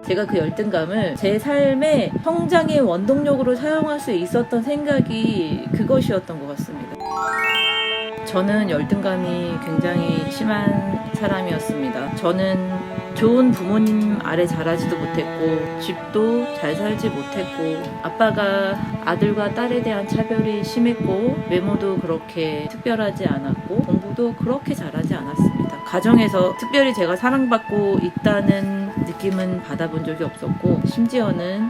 제가 그 열등감을 제 삶의 성장의 원동력으로 사용할 수 있었던 생각이 그것이었던 것 같습니다. 저는 열등감이 굉장히 심한 사람이었습니다. 저는 좋은 부모님 아래 자라지도 못했고 집도 잘 살지 못했고 아빠가 아들과 딸에 대한 차별이 심했고 외모도 그렇게 특별하지 않았고 공부도 그렇게 잘하지 않았습니다. 가정에서 특별히 제가 사랑받고 있다는 느낌은 받아본 적이 없었고 심지어는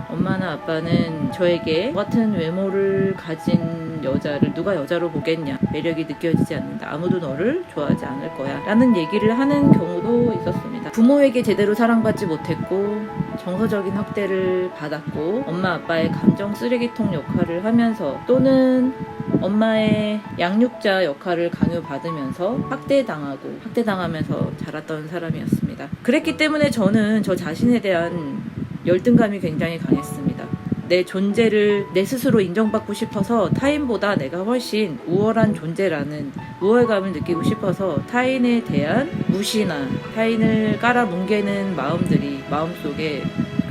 엄마나 아빠는 저에게 같은 외모를 가진 여자를 누가 여자로 보겠냐, 매력이 느껴지지 않는다, 아무도 너를 좋아하지 않을 거야 라는 얘기를 하는 경우도 있었습니다. 부모에게 제대로 사랑받지 못했고 정서적인 학대를 받았고 엄마 아빠의 감정 쓰레기통 역할을 하면서 또는 엄마의 양육자 역할을 강요받으면서 학대당하면서 자랐던 사람이었습니다. 그랬기 때문에 저는 저 자신에 대한 열등감이 굉장히 강했습니다. 내 존재를 내 스스로 인정받고 싶어서 타인보다 내가 훨씬 우월한 존재라는 우월감을 느끼고 싶어서 타인에 대한 무시나 타인을 깔아뭉개는 마음들이 마음속에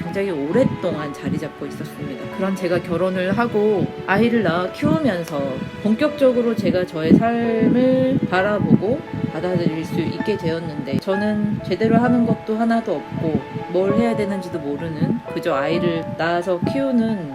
굉장히 오랫동안 자리 잡고 있었습니다. 그런 제가 결혼을 하고 아이를 낳아 키우면서 본격적으로 제가 저의 삶을 바라보고 받아들일 수 있게 되었는데 저는 제대로 하는 것도 하나도 없고 뭘 해야 되는지도 모르는 그저 아이를 낳아서 키우는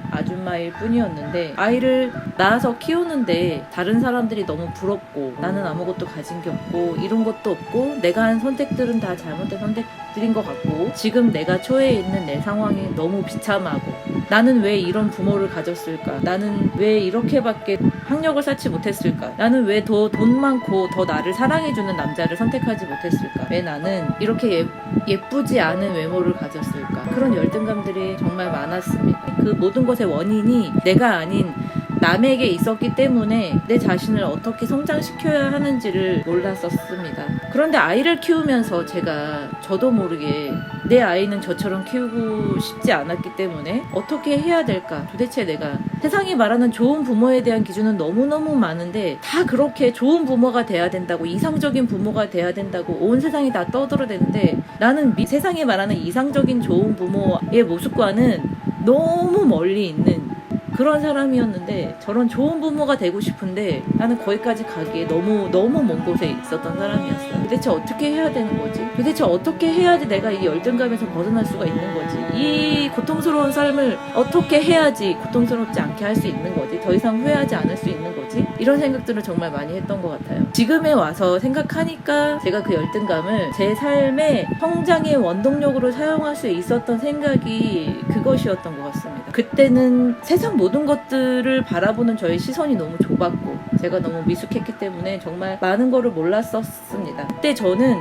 아줌마일 뿐이었는데 아이를 낳아서 키우는데 다른 사람들이 너무 부럽고 나는 아무것도 가진 게 없고 이룬 것도 없고 내가 한 선택들은 다 잘못된 선택들인 것 같고 지금 내가 처해 있는 내 상황이 너무 비참하고 나는 왜 이런 부모를 가졌을까? 나는 왜 이렇게밖에 학력을 쌓지 못했을까? 나는 왜 더 돈 많고 더 나를 사랑해주는 남자를 선택하지 못했을까? 왜 나는 이렇게 예쁘지 않은 외모를 가졌을까? 그런 열등감들이 정말 많았습니다. 그 모든 것의 원인이 내가 아닌 남에게 있었기 때문에 내 자신을 어떻게 성장시켜야 하는지를 몰랐었습니다. 그런데 아이를 키우면서 제가 저도 모르게 내 아이는 저처럼 키우고 싶지 않았기 때문에 어떻게 해야 될까? 도대체 내가 세상이 말하는 좋은 부모에 대한 기준은 너무너무 많은데 다 그렇게 좋은 부모가 돼야 된다고 이상적인 부모가 돼야 된다고 온 세상이 다 떠들어대는데 나는 세상이 말하는 이상적인 좋은 부모의 모습과는 너무 멀리 있는 그런 사람이었는데 저런 좋은 부모가 되고 싶은데 나는 거기까지 가기에 너무 먼 곳에 있었던 사람이었어요. 도대체 어떻게 해야 되는 거지? 도대체 어떻게 해야지 내가 이 열등감에서 벗어날 수가 있는 거지? 이 고통스러운 삶을 어떻게 해야지 고통스럽지 않게 할 수 있는 거지? 더 이상 후회하지 않을 수 있는 거지? 이런 생각들을 정말 많이 했던 것 같아요. 지금에 와서 생각하니까 제가 그 열등감을 제 삶의 성장의 원동력으로 사용할 수 있었던 생각이 그것이었던 것 같습니다. 그때는 세상 모든 것들을 바라보는 저의 시선이 너무 좁았고 제가 너무 미숙했기 때문에 정말 많은 거를 몰랐었습니다. 그때 저는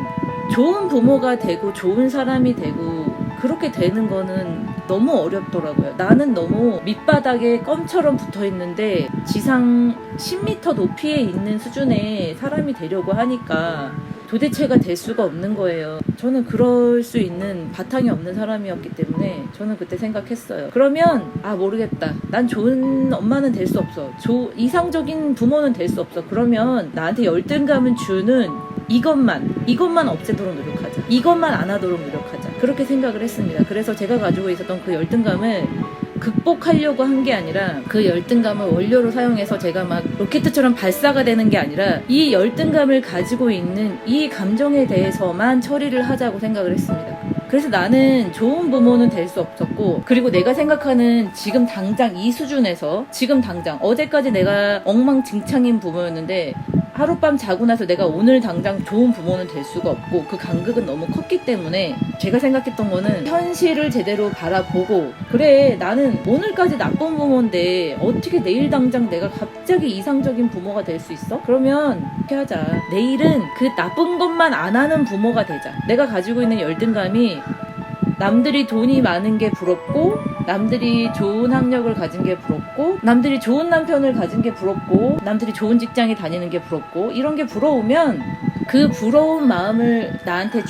좋은 부모가 되고 좋은 사람이 되고 그렇게 되는 거는 너무 어렵더라고요. 나는 너무 밑바닥에 껌처럼 붙어있는데 지상 10m 높이에 있는 수준의 사람이 되려고 하니까 도대체가 될 수가 없는 거예요. 저는 그럴 수 있는 바탕이 없는 사람이었기 때문에 저는 그때 생각했어요. 그러면 모르겠다. 난 좋은 엄마는 될 수 없어. 이상적인 부모는 될 수 없어. 그러면 나한테 열등감을 주는 이것만 없애도록 노력하자. 이것만 안 하도록 노력하자. 그렇게 생각을 했습니다. 그래서 제가 가지고 있었던 그 열등감을 극복하려고 한 게 아니라 그 열등감을 원료로 사용해서 제가 막 로켓처럼 발사가 되는 게 아니라 이 열등감을 가지고 있는 이 감정에 대해서만 처리를 하자고 생각을 했습니다. 그래서 나는 좋은 부모는 될 수 없었고 그리고 내가 생각하는 지금 당장 이 수준에서 지금 당장 어제까지 내가 엉망진창인 부모였는데 하룻밤 자고 나서 내가 오늘 당장 좋은 부모는 될 수가 없고 그 간극은 너무 컸기 때문에 제가 생각했던 거는 현실을 제대로 바라보고 그래 나는 오늘까지 나쁜 부모인데 어떻게 내일 당장 내가 갑자기 이상적인 부모가 될 수 있어? 그러면 이렇게 하자. 내일은 그 나쁜 것만 안 하는 부모가 되자. 내가 가지고 있는 열등감이 남들이 돈이 많은 게 부럽고 남들이 좋은 학력을 가진 게 부럽고 남들이 좋은 남편을 가진 게 부럽고 남들이 좋은 직장에 다니는 게 부럽고 이런 게 부러우면 그 부러운 마음을 나한테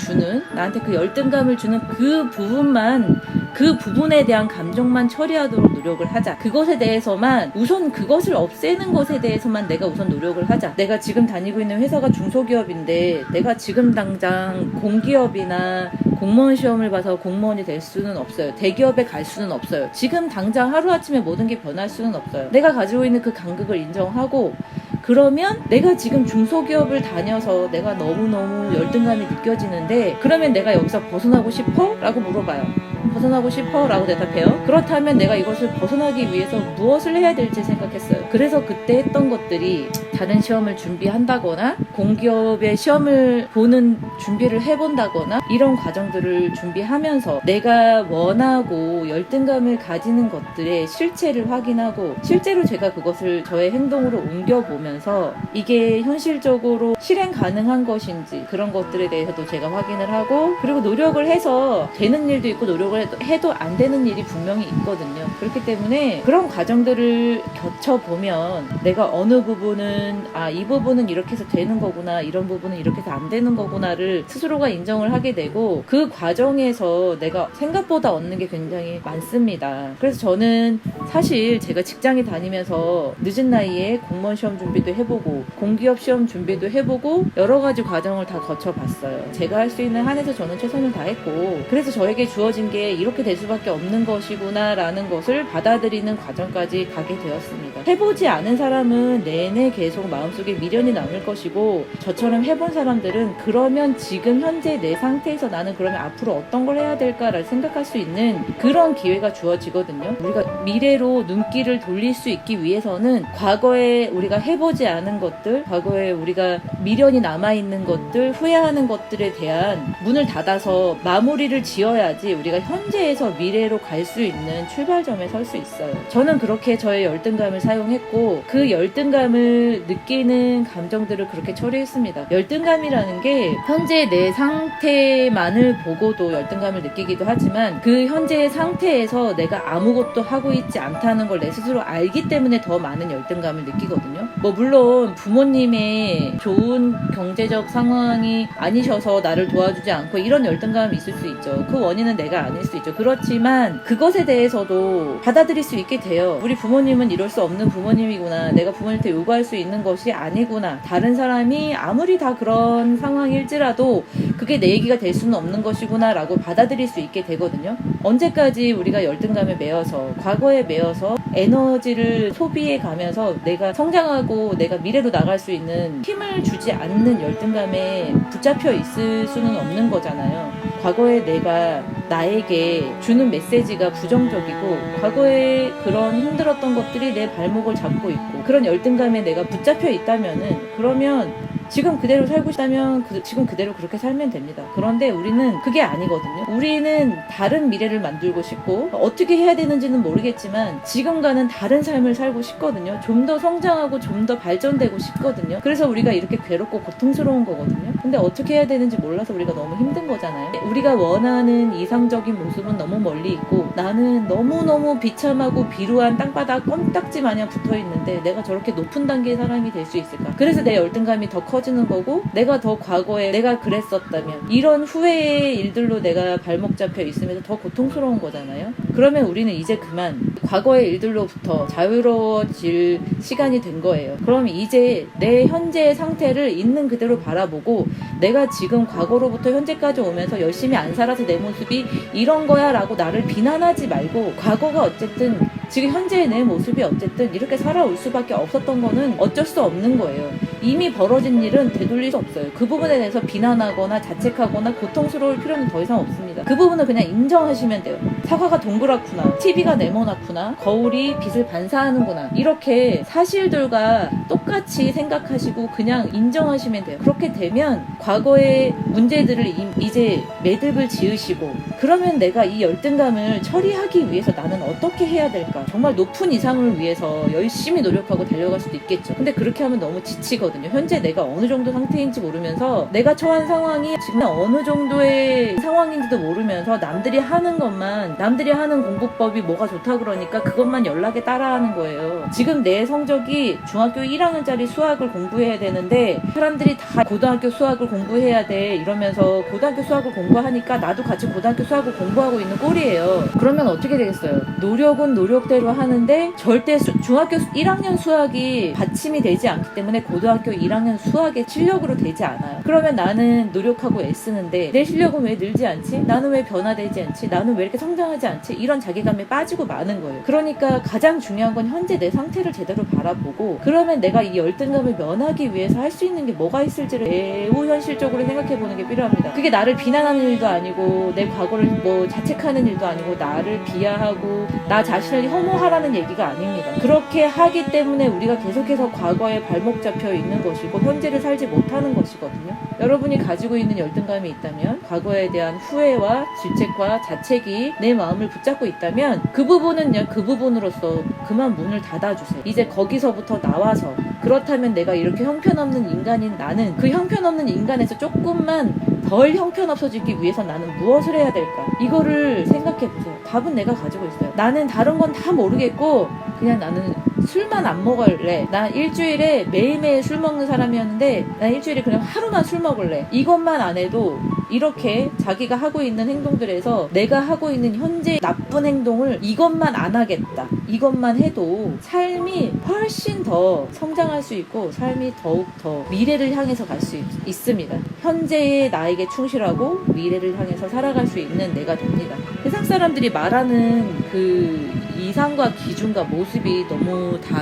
그 열등감을 주는 그 부분만 그 부분에 대한 감정만 처리하도록 노력을 하자. 그것에 대해서만 우선 그것을 없애는 것에 대해서만 내가 우선 노력을 하자. 내가 지금 다니고 있는 회사가 중소기업인데 내가 지금 당장 공기업이나 공무원 시험을 봐서 공무원이 될 수는 없어요. 대기업에 갈 수는 없어요. 지금 당장 하루아침에 모든 게 변할 수는 없어요. 내가 가지고 있는 그 간극을 인정하고, 그러면 내가 지금 중소기업을 다녀서 내가 너무너무 열등감이 느껴지는데, 그러면 내가 여기서 벗어나고 싶어? 라고 물어봐요. 벗어나고 싶어? 라고 대답해요. 그렇다면 내가 이것을 벗어나기 위해서 무엇을 해야 될지 생각했어요. 그래서 그때 했던 것들이 다른 시험을 준비한다거나 공기업의 시험을 보는 준비를 해본다거나 이런 과정들을 준비하면서 내가 원하고 열등감을 가지는 것들의 실체를 확인하고, 실제로 제가 그것을 저의 행동으로 옮겨보면서 이게 현실적으로 실행 가능한 것인지 그런 것들에 대해서도 제가 확인을 하고, 그리고 노력을 해서 되는 일도 있고 노력을 해도 안 되는 일이 분명히 있거든요. 그렇기 때문에 그런 과정들을 겪어보면 내가 어느 부분은 이 부분은 이렇게 해서 되는 거구나, 이런 부분은 이렇게 해서 안 되는 거구나를 스스로가 인정을 하게 되고, 그 과정에서 내가 생각보다 얻는 게 굉장히 많습니다. 그래서 저는 사실 제가 직장에 다니면서 늦은 나이에 공무원 시험 준비도 해보고 공기업 시험 준비도 해보고 여러 가지 과정을 다 거쳐봤어요. 제가 할 수 있는 한에서 저는 최선을 다했고, 그래서 저에게 주어진 게 이렇게 될 수밖에 없는 것이구나 라는 것을 받아들이는 과정까지 가게 되었습니다. 해보지 않은 사람은 내내 계속 마음속에 미련이 남을 것이고, 저처럼 해본 사람들은 그러면 지금 현재 내 상태에서 나는 그러면 앞으로 어떤 걸 해야 될까를 생각할 수 있는 그런 기회가 주어지거든요. 우리가 미래로 눈길을 돌릴 수 있기 위해서는 과거에 우리가 해보지 않은 것들, 과거에 우리가 미련이 남아있는 것들, 후회하는 것들에 대한 문을 닫아서 마무리를 지어야지 우리가 현재에서 미래로 갈 수 있는 출발점에 설 수 있어요. 저는 그렇게 저의 열등감을 사용했고, 그 열등감을 느끼는 감정들을 그렇게 처리했습니다. 열등감이라는 게 현재 내 상태만을 보고도 열등감을 느끼기도 하지만, 그 현재의 상태에서 내가 아무것도 하고 있지 않다는 걸 내 스스로 알기 때문에 더 많은 열등감을 느끼거든요. 물론 부모님의 좋은 경제적 상황이 아니셔서 나를 도와주지 않고 이런 열등감이 있을 수 있죠. 그 원인은 내가 아닐 수 있죠. 그렇지만 그것에 대해서도 받아들일 수 있게 돼요. 우리 부모님은 이럴 수 없는 부모님이구나, 내가 부모님한테 요구할 수 있는 것이 아니구나, 다른 사람이 아무리 다 그런 상황일지라도 그게 내 얘기가 될 수는 없는 것이구나 라고 받아들일 수 있게 되거든요. 언제까지 우리가 열등감에 매여서, 과거에 매여서 에너지를 소비해 가면서 내가 성장하고 내가 미래로 나갈 수 있는 힘을 주지 않는 열등감에 붙잡혀 있을 수는 없는 거잖아요. 과거에 내가 나에게 주는 메시지가 부정적이고, 과거에 그런 힘들었던 것들이 내 발목을 잡고 있고, 그런 열등감에 내가 붙잡혀 있다면은, 그러면 지금 그대로 살고 싶다면 지금 그대로 그렇게 살면 됩니다. 그런데 우리는 그게 아니거든요. 우리는 다른 미래를 만들고 싶고, 어떻게 해야 되는지는 모르겠지만 지금과는 다른 삶을 살고 싶거든요. 좀 더 성장하고 좀 더 발전되고 싶거든요. 그래서 우리가 이렇게 괴롭고 고통스러운 거거든요. 근데 어떻게 해야 되는지 몰라서 우리가 너무 힘든 거잖아요. 우리가 원하는 이상적인 모습은 너무 멀리 있고, 나는 너무너무 비참하고 비루한 땅바닥 껌딱지 마냥 붙어있는데 내가 저렇게 높은 단계의 사람이 될 수 있을까? 그래서 내 열등감이 더 커지는 거고, 내가 더 과거에 내가 그랬었다면, 이런 후회의 일들로 내가 발목 잡혀 있으면서 더 고통스러운 거잖아요. 그러면 우리는 이제 그만 과거의 일들로부터 자유로워질 시간이 된 거예요. 그럼 이제 내 현재의 상태를 있는 그대로 바라보고, 내가 지금 과거로부터 현재까지 오면서 열심히 안 살아서 내 모습이 이런 거야 라고 나를 비난하지 말고, 과거가 어쨌든 지금 현재의 내 모습이 어쨌든 이렇게 살아올 수밖에 없었던 거는 어쩔 수 없는 거예요. 이미 벌어진 일은 되돌릴 수 없어요. 그 부분에 대해서 비난하거나 자책하거나 고통스러울 필요는 더 이상 없습니다. 그 부분은 그냥 인정하시면 돼요. 사과가 동그랗구나, TV가 네모나구나, 거울이 빛을 반사하는구나, 이렇게 사실들과 똑같이 생각하시고 그냥 인정하시면 돼요. 그렇게 되면 과거의 문제들을 이제 매듭을 지으시고, 그러면 내가 이 열등감을 처리하기 위해서 나는 어떻게 해야 될까? 정말 높은 이상을 위해서 열심히 노력하고 달려갈 수도 있겠죠. 근데 그렇게 하면 너무 지치거든요. 현재 내가 어느 정도 상태인지 모르면서, 내가 처한 상황이 지금 어느 정도의 상황인지도 모르면서 남들이 하는 것만, 남들이 하는 공부법이 뭐가 좋다 그러니까 하니까 그것만 연락에 따라하는 거예요. 지금 내 성적이 중학교 1학년짜리 수학을 공부해야 되는데 사람들이 다 고등학교 수학을 공부해야 돼 이러면서 고등학교 수학을 공부하니까 나도 같이 고등학교 수학을 공부하고 있는 꼴이에요. 그러면 어떻게 되겠어요? 노력은 노력대로 하는데 절대 중학교 1학년 수학이 받침이 되지 않기 때문에 고등학교 1학년 수학의 실력으로 되지 않아요. 그러면 나는 노력하고 애쓰는데 내 실력은 왜 늘지 않지? 나는 왜 변화되지 않지? 나는 왜 이렇게 성장하지 않지? 이런 자괴감에 빠지고 마는 거예요. 그러니까 가장 중요한 건 현재 내 상태를 제대로 바라보고 그러면 내가 이 열등감을 면하기 위해서 할 수 있는 게 뭐가 있을지를 매우 현실적으로 생각해보는 게 필요합니다. 그게 나를 비난하는 일도 아니고 내 과거를 뭐 자책하는 일도 아니고 나를 비하하고 나 자신을 혐오하라는 얘기가 아닙니다. 그렇게 하기 때문에 우리가 계속해서 과거에 발목 잡혀 있는 것이고 현재를 살지 못하는 것이거든요. 여러분이 가지고 있는 열등감이 있다면 과거에 대한 후회와 질책과 자책이 내 마음을 붙잡고 있다면 그 부분은요 그 부분으로서 그만 문을 닫아주세요. 이제 거기서부터 나와서 그렇다면 내가 이렇게 형편없는 인간인 나는 그 형편없는 인간에서 조금만 덜 형편없어지기 위해서 나는 무엇을 해야 될까? 이거를 생각해보세요. 답은 내가 가지고 있어요. 나는 다른 건 다 모르겠고 그냥 나는 술만 안 먹을래. 나 일주일에 매일매일 술 먹는 사람이었는데 나 일주일에 그냥 하루만 술 먹을래. 이것만 안 해도 이렇게 자기가 하고 있는 행동들에서 내가 하고 있는 현재 나쁜 행동을 이것만 안 하겠다. 이것만 해도 삶이 훨씬 더 성장할 수 있고 삶이 더욱 더 미래를 향해서 갈 수 있습니다. 현재의 나에게 충실하고 미래를 향해서 살아갈 수 있는 내가 됩니다. 세상 사람들이 말하는 그 이상과 기준과 모습이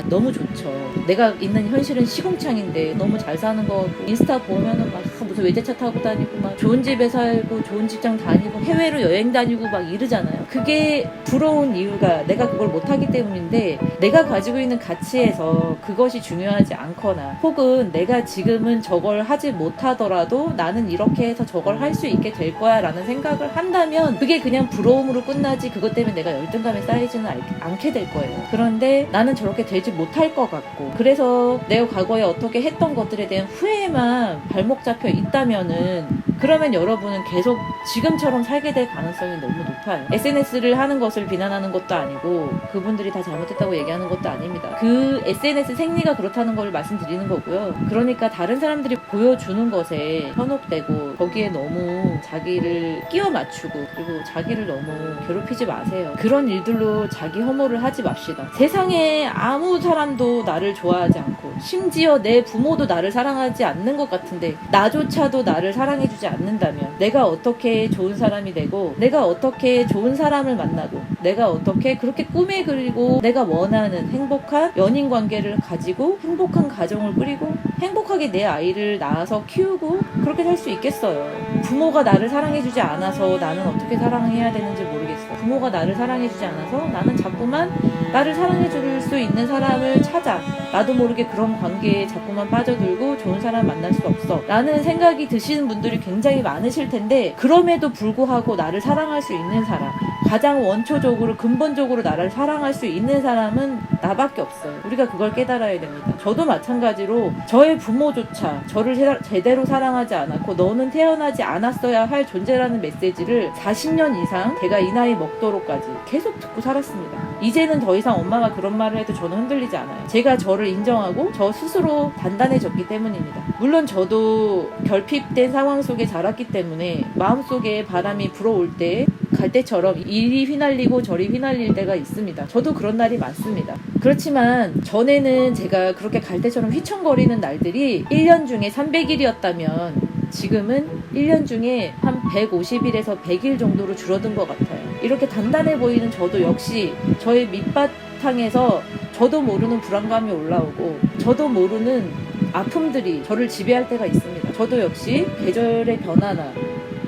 너무 좋죠. 내가 있는 현실은 시궁창인데 너무 잘 사는 거 인스타 보면은 막 무슨 외제차 타고 다니고 막 좋은 집에 살고 좋은 직장 다니고 해외로 여행 다니고 막 이러잖아요. 그게 부러운 이유가 내가 그걸 못하기 때문인데 내가 가지고 있는 가치에서 그것이 중요하지 않거나 혹은 내가 지금은 저걸 하지 못하더라도 나는 이렇게 해서 저걸 할 수 있게 될 거야 라는 생각을 한다면 그게 그냥 부러움으로 끝나지 그것 때문에 내가 열등감에 쌓이지는 않게 될 거예요. 그런데 나는 저렇게 되지 못할 것 같고 그래서 내가 과거에 어떻게 했던 것들에 대한 후회만 발목 잡혀 있다면은 그러면 여러분은 계속 지금처럼 살게 될 가능성이 너무 높아요. SNS를 하는 것을 비난하는 것도 아니고 그분들이 다 잘못했다고 얘기하는 것도 아닙니다. 그 SNS 생리가 그렇다는 걸 말씀드리는 거고요. 그러니까 다른 사람들이 보여주는 것에 현혹되고 거기에 너무 자기를 끼워 맞추고 그리고 자기를 너무 괴롭히지 마세요. 그런 일들로 자기 혐오를 하지 맙시다. 세상에 아무 사람도 나를 좋아하지 않고 심지어 내 부모도 나를 사랑하지 않는 것 같은데 나조차도 나를 사랑해주지 않는다면 내가 어떻게 좋은 사람이 되고 내가 어떻게 좋은 사람을 만나고 내가 어떻게 그렇게 꿈에 그리고 내가 원하는 행복한 연인 관계를 가지고 행복한 가정을 꾸리고 행복하게 내 아이를 낳아서 키우고 그렇게 살 수 있겠어요. 부모가 나를 사랑해주지 않아서 나는 어떻게 사랑해야 되는지 모르겠어. 부모가 나를 사랑해주지 않아서 나는 자꾸만 나를 사랑해줄 수 있는 사람을 찾아 나도 모르게 그런 관계에 자꾸만 빠져들고 좋은 사람 만날 수 없어 라는 생각이 드시는 분들이 굉장히 많으실 텐데 그럼에도 불구하고 나를 사랑할 수 있는 사람 가장 원초적으로 근본적으로 나를 사랑할 수 있는 사람은 나밖에 없어요. 우리가 그걸 깨달아야 됩니다. 저도 마찬가지로 저의 부모조차 저를 제대로 사랑하지 않았고 너는 태어나지 않았어야 할 존재라는 메시지를 40년 이상 제가 이 나이 먹도록까지 계속 듣고 살았습니다. 이제는 더 이상 엄마가 그런 말을 해도 저는 흔들리지 않아요. 제가 저를 인정하고 저 스스로 단단해졌기 때문입니다. 물론 저도 결핍된 상황 속에 자랐기 때문에 마음속에 바람이 불어올 때 갈대처럼 이리 휘날리고 저리 휘날릴 때가 있습니다. 저도 그런 날이 많습니다. 그렇지만 전에는 제가 그렇게 갈대처럼 휘청거리는 날들이 1년 중에 300일이었다면 지금은 1년 중에 한 150일에서 100일 정도로 줄어든 것 같아요. 이렇게 단단해 보이는 저도 역시 저의 밑바탕에서 저도 모르는 불안감이 올라오고 저도 모르는 아픔들이 저를 지배할 때가 있습니다. 저도 역시 계절의 변화나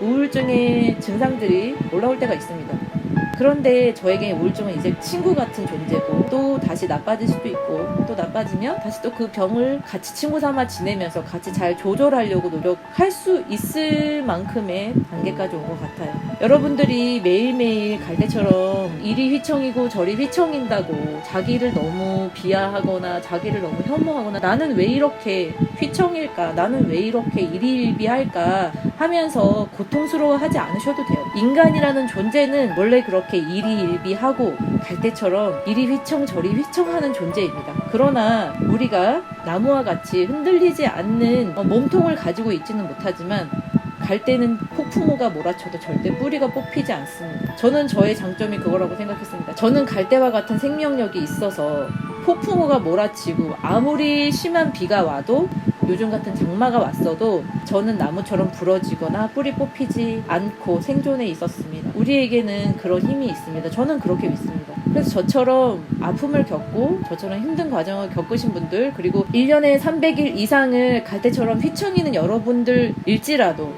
우울증의 증상들이 올라올 때가 있습니다. 그런데 저에게 우울증은 이제 친구 같은 존재고 또 다시 나빠질 수도 있고 또 나빠지면 다시 또 그 병을 같이 친구 삼아 지내면서 같이 잘 조절하려고 노력할 수 있을 만큼의 단계까지 온 것 같아요. 여러분들이 매일매일 갈대처럼 이리 휘청이고 저리 휘청인다고 자기를 너무 비하하거나 자기를 너무 혐오하거나 나는 왜 이렇게 휘청일까 나는 왜 이렇게 일희일비할까 하면서 고통스러워하지 않으셔도 돼요. 인간이라는 존재는 원래 그렇게 이렇게 일희일비하고 갈대처럼 이리 휘청 저리 휘청하는 존재입니다. 그러나 우리가 나무와 같이 흔들리지 않는 몸통을 가지고 있지는 못하지만 갈대는 폭풍우가 몰아쳐도 절대 뿌리가 뽑히지 않습니다. 저는 저의 장점이 그거라고 생각했습니다. 저는 갈대와 같은 생명력이 있어서 폭풍우가 몰아치고 아무리 심한 비가 와도 요즘 같은 장마가 왔어도 저는 나무처럼 부러지거나 뿌리 뽑히지 않고 생존해 있었습니다. 우리에게는 그런 힘이 있습니다. 저는 그렇게 믿습니다. 그래서 저처럼 아픔을 겪고 저처럼 힘든 과정을 겪으신 분들, 그리고 1년에 300일 이상을 갈대처럼 휘청이는 여러분들일지라도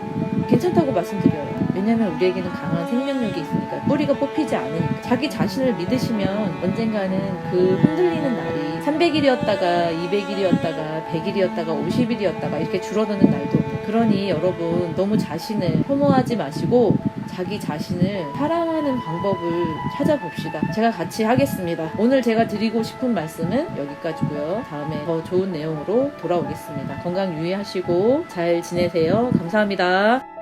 괜찮다고 말씀드려요. 왜냐면 우리에게는 강한 생명력이 있으니까, 뿌리가 뽑히지 않으니까. 자기 자신을 믿으시면 언젠가는 그 흔들리는 날이 300일이었다가 200일이었다가 100일이었다가 50일이었다가 이렇게 줄어드는 날도 오고. 그러니 여러분 너무 자신을 혐오하지 마시고 자기 자신을 사랑하는 방법을 찾아봅시다. 제가 같이 하겠습니다. 오늘 제가 드리고 싶은 말씀은 여기까지고요. 다음에 더 좋은 내용으로 돌아오겠습니다. 건강 유의하시고 잘 지내세요. 감사합니다.